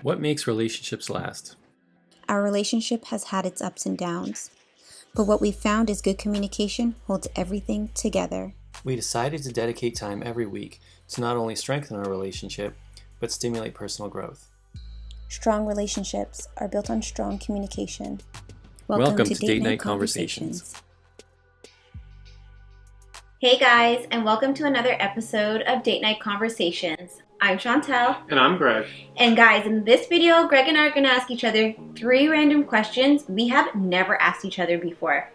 What makes relationships last? Our relationship has had its ups and downs, but what we've found is good communication holds everything together. We decided to dedicate time every week to not only strengthen our relationship, but stimulate personal growth. Strong relationships are built on strong communication. Welcome to Date Night Conversations. Hey guys, and welcome to another episode of Date Night Conversations. I'm Chantel. And I'm Greg. And guys, in this video, Greg and I are going to ask each other 3 random questions we have never asked each other before.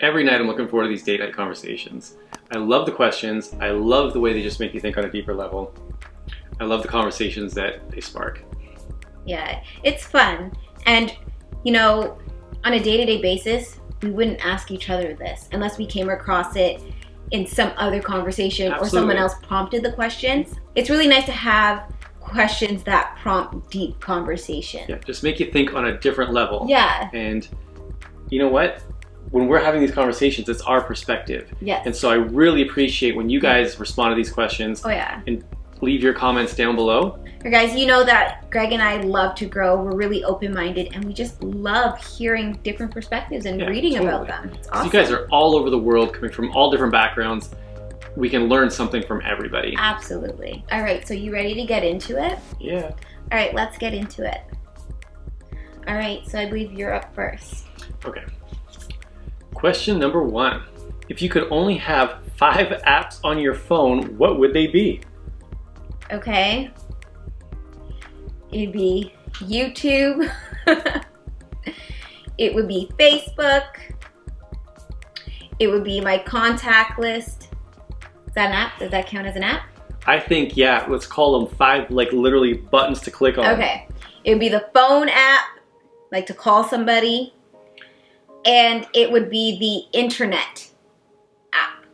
Every night I'm looking forward to these date night conversations. I love the questions. I love the way they just make you think on a deeper level. I love the conversations that they spark. Yeah, it's fun. And, you know, on a day-to-day basis, we wouldn't ask each other this unless we came across it in some other conversation. Absolutely. Or someone else prompted the questions. It's really nice to have questions that prompt deep conversation. Yeah, just make you think on a different level. Yeah. And you know what? When we're having these conversations, it's our perspective. Yes. And so I really appreciate when you guys respond to these questions. Oh yeah. And leave your comments down below. Guys, you know that Greg and I love to grow. We're really open-minded and we just love hearing different perspectives and reading about them. It's awesome. So you guys are all over the world, coming from all different backgrounds. We can learn something from everybody. Absolutely. All right, so you ready to get into it? Yeah. All right, let's get into it. All right, so I believe you're up first. Okay. Question number 1. If you could only have 5 apps on your phone, what would they be? Okay. It'd be YouTube. It would be Facebook. It would be my contact list. Is that an app? Does that count as an app? I think, yeah, let's call them 5, like literally buttons to click on. Okay. It would be the phone app, like to call somebody. And it would be the internet app.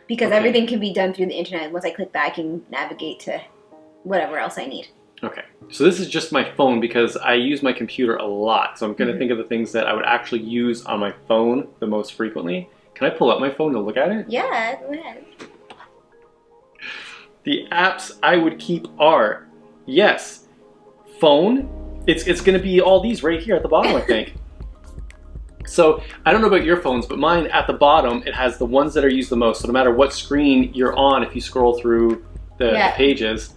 Because everything can be done through the internet. Once I click that, I can navigate to whatever else I need. Okay, so this is just my phone because I use my computer a lot. So I'm going to think of the things that I would actually use on my phone the most frequently. Can I pull up my phone to look at it? Yeah, go ahead. The apps I would keep are, yes, phone. It's going to be all these right here at the bottom, I think. So I don't know about your phones, but mine at the bottom, it has the ones that are used the most. So no matter what screen you're on, if you scroll through the pages,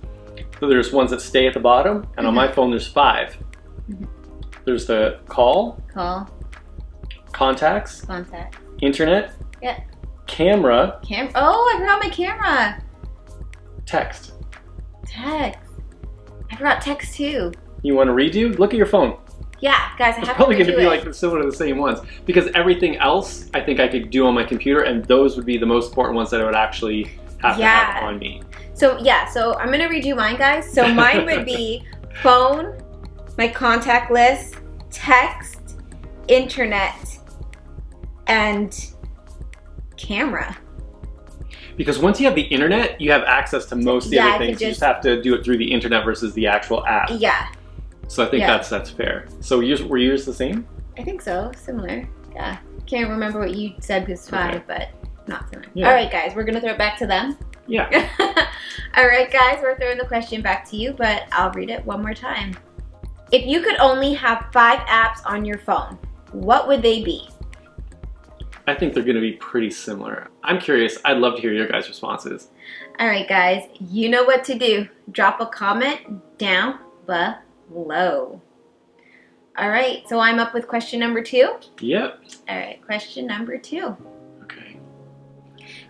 so there's ones that stay at the bottom, and on my phone there's 5. There's the call, contacts, internet, camera, oh, I forgot my camera. text. I forgot text too. You want to redo? Look at your phone. Yeah, guys, I It's have probably to going to be like similar to the same ones because everything else I think I could do on my computer, and those would be the most important ones that I would actually have to have on me. So so I'm gonna redo mine, guys. So mine would be phone, my contact list, text, internet, and camera. Because once you have the internet, you have access to most of the other things. You just have to do it through the internet versus the actual app. Yeah. So I think that's fair. So were yours the same? I think so. Similar. Yeah. Can't remember what you said was 5, but not similar. Yeah. All right, guys, we're gonna throw it back to them. Yeah. All right, guys, we're throwing the question back to you, but I'll read it one more time. If you could only have 5 apps on your phone, what would they be? I think they're going to be pretty similar. I'm curious. I'd love to hear your guys' responses. All right, guys, you know what to do. Drop a comment down below. All right, so I'm up with question number 2. Yep. All right, question number 2. Okay.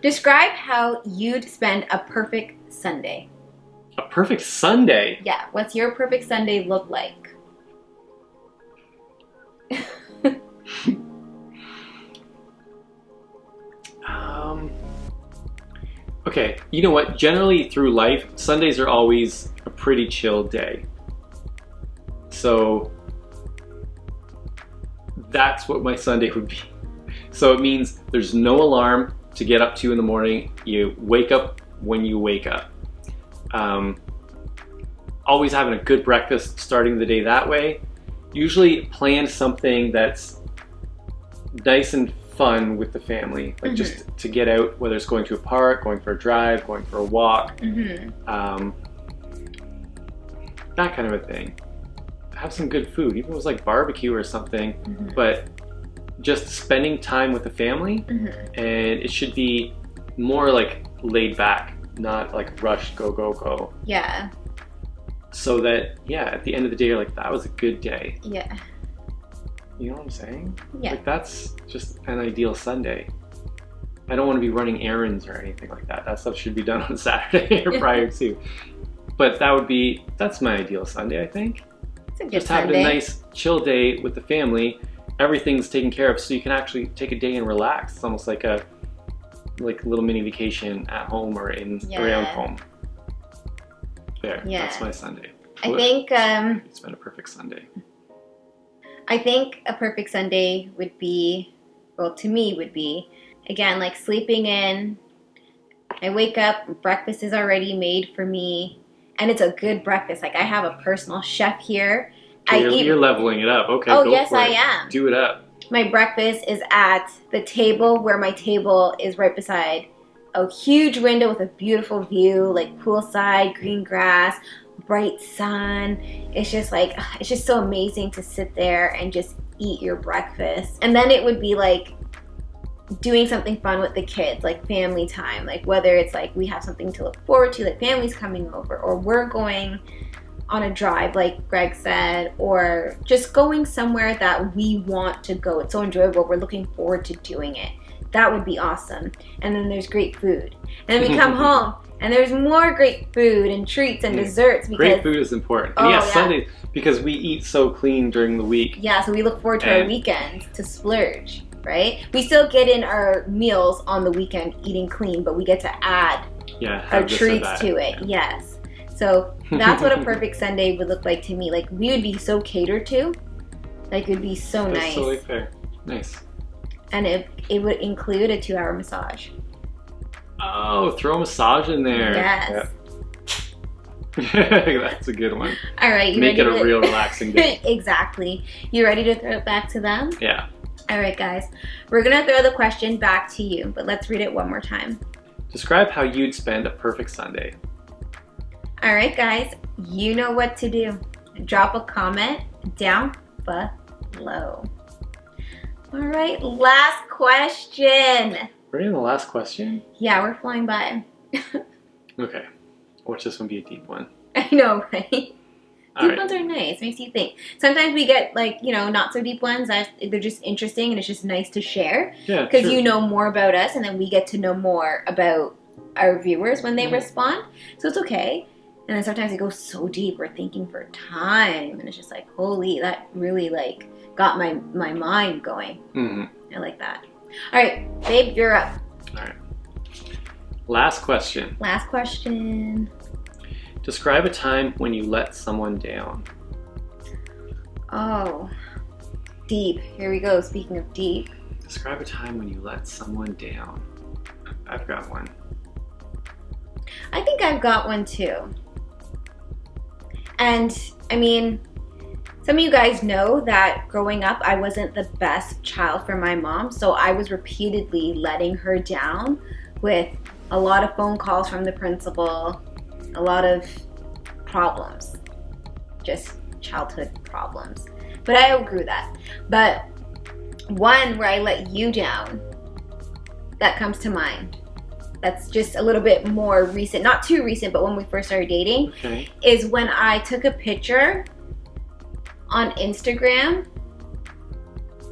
Describe how you'd spend a perfect Sunday. A perfect Sunday? Yeah, what's your perfect Sunday look like? Okay, you know what? Generally through life, Sundays are always a pretty chill day. So that's what my Sunday would be. So it means there's no alarm to get up to in the morning. You wake up when you wake up. Always having a good breakfast, starting the day that way. Usually plan something that's nice and fun with the family, like just to get out, whether it's going to a park, going for a drive, going for a walk. that kind of a thing. Have some good food, even if it was like barbecue or something, but just spending time with the family, and it should be more like laid back, not like rushed, go, go, go. Yeah. So that, yeah, at the end of the day, you're like, that was a good day. Yeah. You know what I'm saying? Yeah. Like, that's just an ideal Sunday. I don't want to be running errands or anything like that. That stuff should be done on Saturday or prior to. But that's my ideal Sunday, I think. It's a good Just Sunday. having a nice chill day with the family. Everything's taken care of, so you can actually take a day and relax. It's almost like a little mini vacation at home or around home. There, that's my Sunday. I think it's been a perfect Sunday. I think a perfect Sunday would be, well, to me would be, again, like sleeping in. I wake up, breakfast is already made for me, and it's a good breakfast. Like, I have a personal chef here. Okay, you're leveling it up. Okay, oh, go yes, for it. I am. Do it up. My breakfast is at the table, where my table is right beside a huge window with a beautiful view, like poolside, green grass, bright sun. It's just like, it's just so amazing to sit there and just eat your breakfast. And then it would be like doing something fun with the kids, like family time, like whether it's like we have something to look forward to, like family's coming over, or we're going on a drive like Greg said, or just going somewhere that we want to go. It's so enjoyable, we're looking forward to doing it. That would be awesome. And then there's great food, and then we come home and there's more great food and treats and desserts, because great food is important. And Sunday, because we eat so clean during the week. Yeah, so we look forward to our weekends to splurge, right? We still get in our meals on the weekend eating clean, but we get to add our treats to it. Yes. So that's what a perfect Sunday would look like to me. Like, we would be so catered to. Like, it would be so nice. That's totally fair. Nice. And it would include a 2-hour massage. Oh, throw a massage in there. Yes. Yep. That's a good one. All right. Make it a real relaxing day. Exactly. You ready to throw it back to them? Yeah. All right, guys. We're going to throw the question back to you, but let's read it one more time. Describe how you'd spend a perfect Sunday. All right, guys. You know what to do. Drop a comment down below. All right, last question. We're in the last question? Yeah, we're flying by. Okay. Watch this one be a deep one. I know, right? Deep right. ones are nice. Makes you think. Sometimes we get, like, not so deep ones. They're just interesting, and it's just nice to share. Yeah, because you know more about us, and then we get to know more about our viewers when they respond. So it's okay. And then sometimes it goes so deep, we're thinking for time, and it's just like, holy, that really, like, got my mind going. I like that. All right, babe, you're up. All right. Last question. Last question. Describe a time when you let someone down. Oh, deep. Here we go. Speaking of deep. Describe a time when you let someone down. I've got one. I think I've got one too. And, I mean, some of you guys know that growing up, I wasn't the best child for my mom, so I was repeatedly letting her down with a lot of phone calls from the principal, a lot of problems, just childhood problems. But I outgrew that. But one where I let you down, that comes to mind. That's just a little bit more recent, not too recent, but when we first started dating, is when I took a picture on Instagram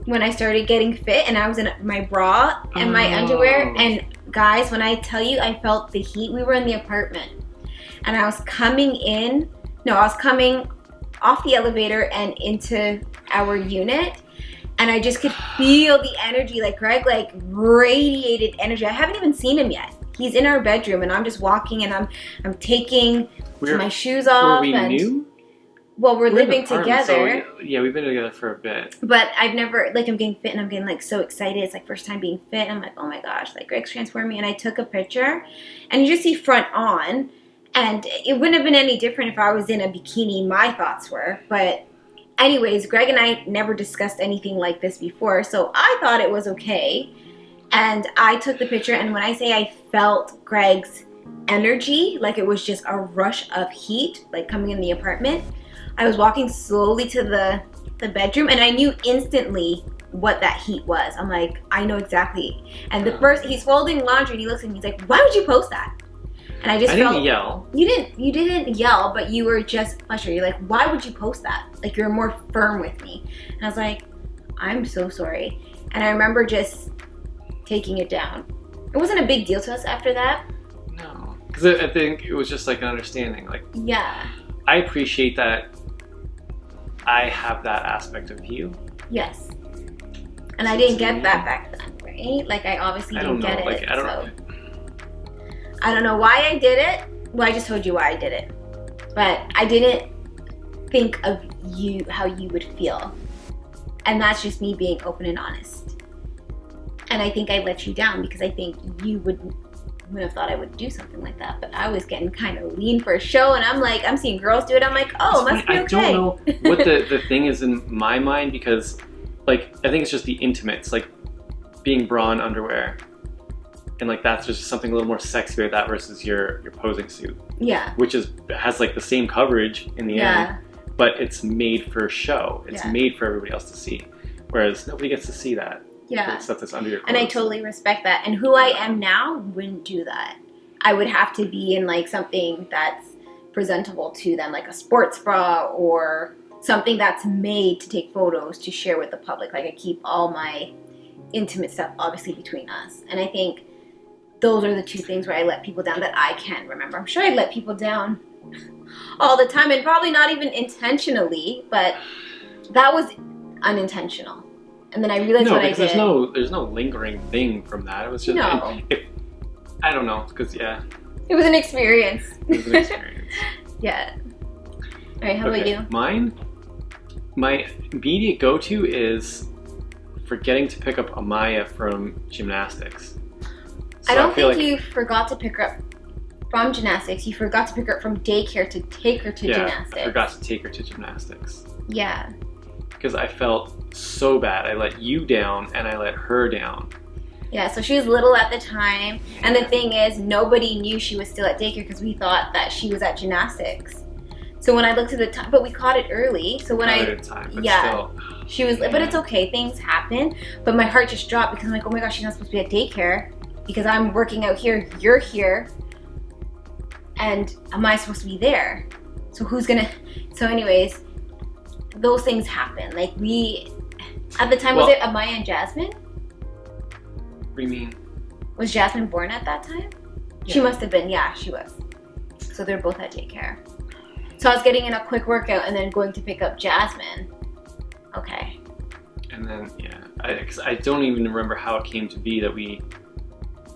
when I started getting fit, and I was in my bra and my underwear, and guys, when I tell you I felt the heat, we were in the apartment, and I was coming off the elevator and into our unit, and I just could feel the energy, like Greg, like radiated energy. I haven't even seen him yet. He's in our bedroom, and I'm just walking, and I'm taking my shoes off. Were we new? Well, we're living together. So we've been together for a bit. But I've never, like, I'm getting fit, and I'm getting, like, so excited. It's, like, first time being fit. I'm like, oh, my gosh. Like, Greg's transformed me. And I took a picture, and you just see front on. And it wouldn't have been any different if I was in a bikini, my thoughts were. But anyways, Greg and I never discussed anything like this before. So I thought it was okay. And I took the picture, and when I say I felt Greg's energy, like it was just a rush of heat, like coming in the apartment. I was walking slowly to the bedroom, and I knew instantly what that heat was. I'm like, I know exactly. And the first, he's folding laundry, and he looks at me, he's like, why would you post that? And I didn't yell. You didn't yell, but you were just frustrated. You're like, why would you post that? Like, you're more firm with me. And I was like, I'm so sorry. And I remember just taking it down. It wasn't a big deal to us after that. No, because I think it was just like an understanding. Like, yeah, I appreciate that I have that aspect of you. yes. And I didn't get that back then, right? Like, I obviously didn't get it. Like, I don't know. I don't know why I did it. Well, I just told you why I did it. But I didn't think of you, how you would feel. And that's just me being open and honest. And I think I let you down because I think you wouldn't have thought I would do something like that. But I was getting kind of lean for a show, and I'm like, I'm seeing girls do it. I'm like, oh, it must be okay. I don't know what the thing is in my mind, because like, I think it's just the intimates, like being bra and underwear. And like, that's just something a little more sexy about that versus your posing suit. Yeah. Which has like the same coverage in the end, but it's made for show. It's made for everybody else to see. Whereas nobody gets to see that. Yeah. The stuff that's under your clothes. And I totally respect that. And who I am now wouldn't do that. I would have to be in like something that's presentable to them, like a sports bra or something that's made to take photos to share with the public. Like, I keep all my intimate stuff obviously between us. And I think those are the two things where I let people down that I can remember. I'm sure I let people down all the time, and probably not even intentionally, but that was unintentional. And then I realized what I did. There's no lingering thing from that. It was just, I don't know, because it was an experience. It was an experience. Yeah. All right, how about you? Mine, my immediate go-to is forgetting to pick up Amaya from gymnastics. So I don't think you forgot to pick her up from gymnastics. You forgot to pick her up from daycare to take her to gymnastics. I forgot to take her to gymnastics. Yeah. Because I felt so bad. I let you down and I let her down. Yeah, so she was little at the time. And the thing is, nobody knew she was still at daycare because we thought that she was at gymnastics. So when I looked at the time, but we caught it early. So when she was, but it's okay, things happen. But my heart just dropped because I'm like, oh my gosh, she's not supposed to be at daycare because I'm working out here, you're here. And am I supposed to be there? So so anyways, those things happen. Like at the time, was it Amaya and Jasmine? What do you mean? Was Jasmine born at that time? Yeah. She must have been, she was. So they're both at daycare. So I was getting in a quick workout and then going to pick up Jasmine. Okay. And then, I don't even remember how it came to be that we...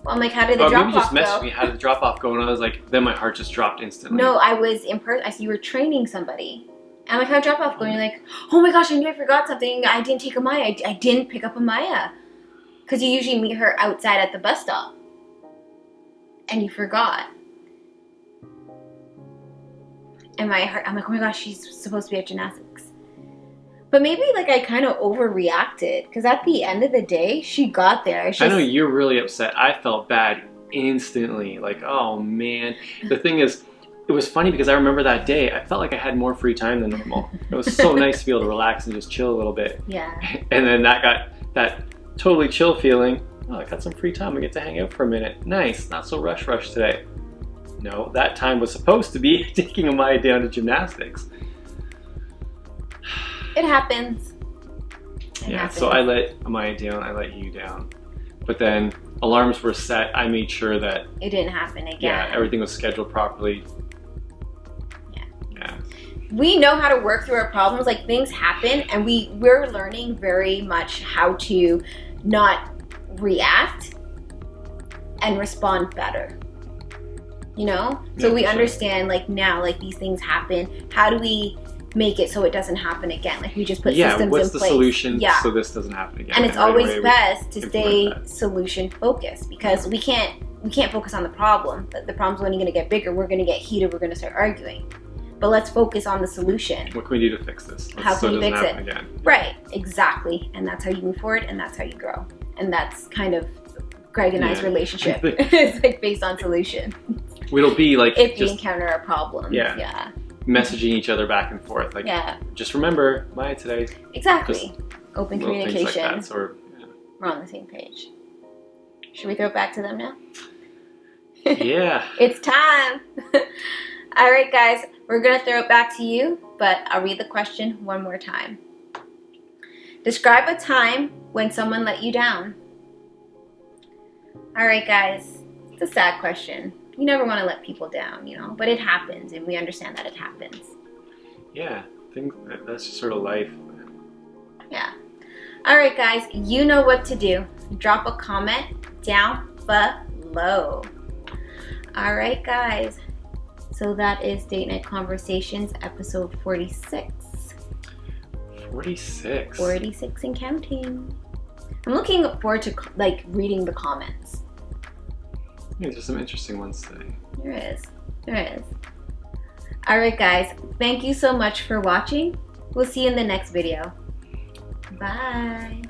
Well, I'm like, how did the drop-off go? Maybe you just messaged me, how did the drop-off go? And I was like, then my heart just dropped instantly. No, I was in person. I see you were training somebody. I'm like, how'd drop-off go? And you're like, oh my gosh, I knew I forgot something. I didn't take Amaya. I didn't pick up Amaya. Because you usually meet her outside at the bus stop. And you forgot. And my heart, I'm like, oh my gosh, she's supposed to be at gymnastics. But maybe like I kind of overreacted. Because at the end of the day, she got there. I know you're really upset. I felt bad instantly. Like, oh man. The thing is, it was funny because I remember that day, I felt like I had more free time than normal. It was so nice to be able to relax and just chill a little bit. Yeah. And then that totally chill feeling. Oh, I got some free time. I get to hang out for a minute. Nice. Not so rush today. No, that time was supposed to be taking Amaya down to gymnastics. It happens. It happens. So I let Amaya down. I let you down. But then alarms were set. I made sure that it didn't happen again. Yeah, everything was scheduled properly. Yeah. We know how to work through our problems. Like, things happen, and we're learning very much how to not react and respond better. You know? So we understand, like, now, like, these things happen. How do we make it so it doesn't happen again? Like, we just put systems in place. What's the solution so this doesn't happen again? And it's always best to stay solution focused, because we can't focus on the problem. The problem's only going to get bigger. We're going to get heated. We're going to start arguing. But let's focus on the solution. What can we do to fix this? How can you fix it? Again. Right, exactly. And that's how you move forward, and that's how you grow. And that's kind of Greg and I's relationship. It's like based on solution. It'll be like if you just encounter a problem. Yeah. Yeah. messaging each other back and forth. Like, Yeah. just remember, Maya today. Exactly. Open Little things communication. like that. So We're on the same page. Should we throw it back to them now? yeah. It's time. All right, guys. We're going to throw it back to you, but I'll read the question one more time. Describe a time when someone let you down. All right, guys. It's a sad question. You never want to let people down, you know, but it happens, and we understand that it happens. Yeah. I think that's just sort of life. Yeah. All right, guys. You know what to do. Drop a comment down below. All right, guys. So that is Date Night Conversations, episode 46. 46. 46 and counting. I'm looking forward to reading the comments. Yeah, there's some interesting ones today. There is. There is. All right, guys. Thank you so much for watching. We'll see you in the next video. Bye.